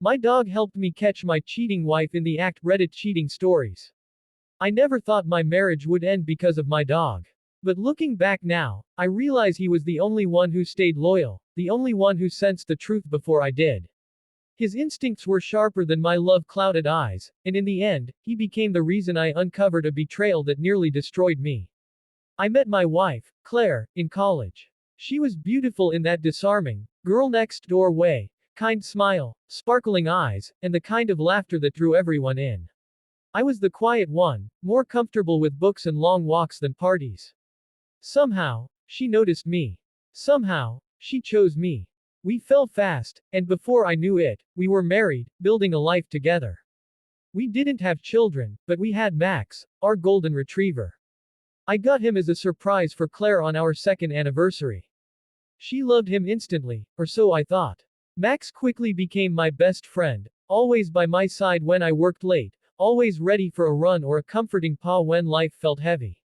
My dog helped me catch my cheating wife in the act. Reddit cheating stories. I never thought my marriage would end because of my dog. But looking back now, I realize he was the only one who stayed loyal, the only one who sensed the truth before I did. His instincts were sharper than my love-clouded eyes, and in the end, he became the reason I uncovered a betrayal that nearly destroyed me. I met my wife, Claire, in college. She was beautiful in that disarming, girl-next-door way, kind smile, sparkling eyes, and the kind of laughter that drew everyone in. I was the quiet one, more comfortable with books and long walks than parties. Somehow, she noticed me. Somehow, she chose me. We fell fast, and before I knew it, we were married, building a life together. We didn't have children, but we had Max, our golden retriever. I got him as a surprise for Claire on our second anniversary. She loved him instantly, or so I thought. Max quickly became my best friend, always by my side when I worked late, always ready for a run or a comforting paw when life felt heavy.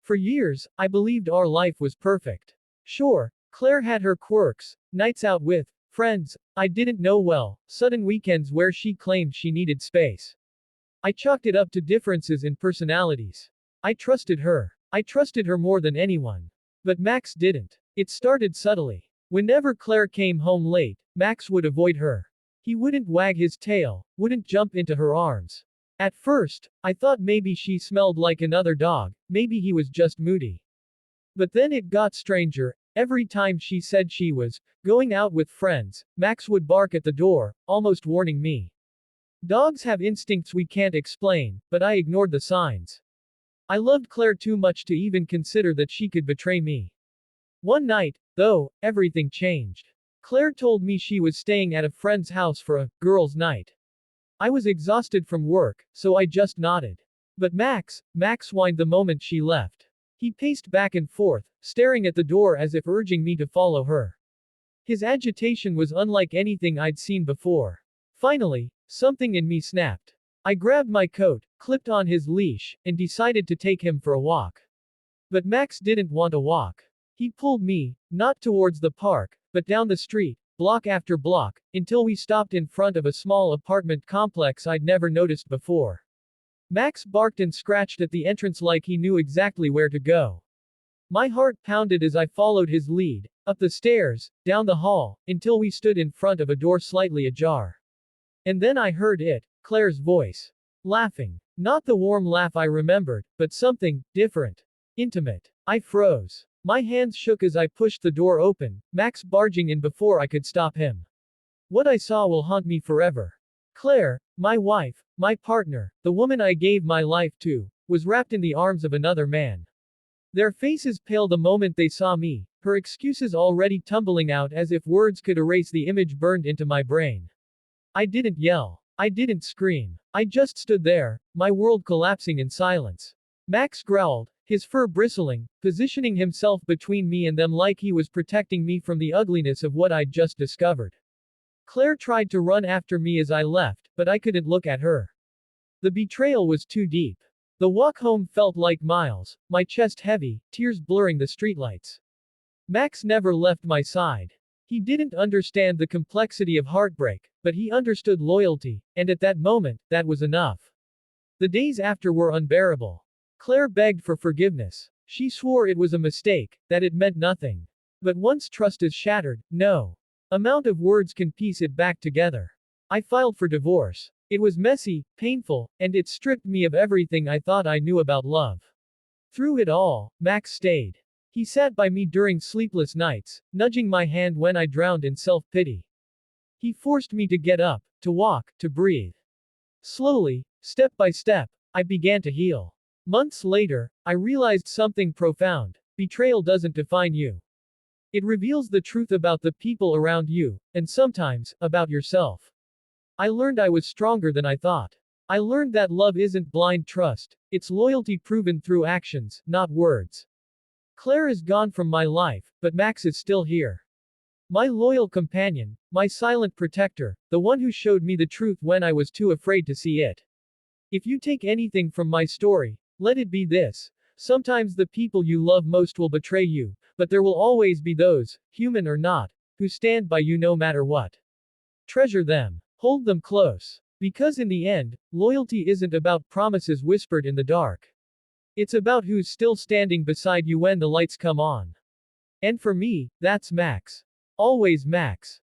For years, I believed our life was perfect. Sure, Claire had her quirks, nights out with friends I didn't know well, sudden weekends where she claimed she needed space. I chalked it up to differences in personalities. I trusted her. I trusted her more than anyone. But Max didn't. It started subtly. Whenever Claire came home late, Max would avoid her. He wouldn't wag his tail, wouldn't jump into her arms. At first, I thought maybe she smelled like another dog, maybe he was just moody. But then it got stranger. Every time she said she was going out with friends, Max would bark at the door, almost warning me. Dogs have instincts we can't explain, but I ignored the signs. I loved Claire too much to even consider that she could betray me. One night, though, everything changed. Claire told me she was staying at a friend's house for a girls' night. I was exhausted from work, so I just nodded. But Max whined the moment she left. He paced back and forth, staring at the door as if urging me to follow her. His agitation was unlike anything I'd seen before. Finally, something in me snapped. I grabbed my coat, clipped on his leash, and decided to take him for a walk. But Max didn't want a walk. He pulled me, not towards the park, but down the street, block after block, until we stopped in front of a small apartment complex I'd never noticed before. Max barked and scratched at the entrance like he knew exactly where to go. My heart pounded as I followed his lead, up the stairs, down the hall, until we stood in front of a door slightly ajar. And then I heard it, Claire's voice. Laughing. Not the warm laugh I remembered, but something different. Intimate. I froze. My hands shook as I pushed the door open, Max barging in before I could stop him. What I saw will haunt me forever. Claire, my wife, my partner, the woman I gave my life to, was wrapped in the arms of another man. Their faces paled the moment they saw me, her excuses already tumbling out as if words could erase the image burned into my brain. I didn't yell. I didn't scream. I just stood there, my world collapsing in silence. Max growled, his fur bristling, positioning himself between me and them like he was protecting me from the ugliness of what I'd just discovered. Claire tried to run after me as I left, but I couldn't look at her. The betrayal was too deep. The walk home felt like miles, my chest heavy, tears blurring the streetlights. Max never left my side. He didn't understand the complexity of heartbreak, but he understood loyalty, and at that moment, that was enough. The days after were unbearable. Claire begged for forgiveness. She swore it was a mistake, that it meant nothing. But once trust is shattered, no amount of words can piece it back together. I filed for divorce. It was messy, painful, and it stripped me of everything I thought I knew about love. Through it all, Max stayed. He sat by me during sleepless nights, nudging my hand when I drowned in self-pity. He forced me to get up, to walk, to breathe. Slowly, step by step, I began to heal. Months later, I realized something profound. Betrayal doesn't define you. It reveals the truth about the people around you, and sometimes, about yourself. I learned I was stronger than I thought. I learned that love isn't blind trust, it's loyalty proven through actions, not words. Claire is gone from my life, but Max is still here. My loyal companion, my silent protector, the one who showed me the truth when I was too afraid to see it. If you take anything from my story, let it be this. Sometimes the people you love most will betray you, but there will always be those, human or not, who stand by you no matter what. Treasure them. Hold them close. Because in the end, loyalty isn't about promises whispered in the dark. It's about who's still standing beside you when the lights come on. And for me, that's Max. Always Max.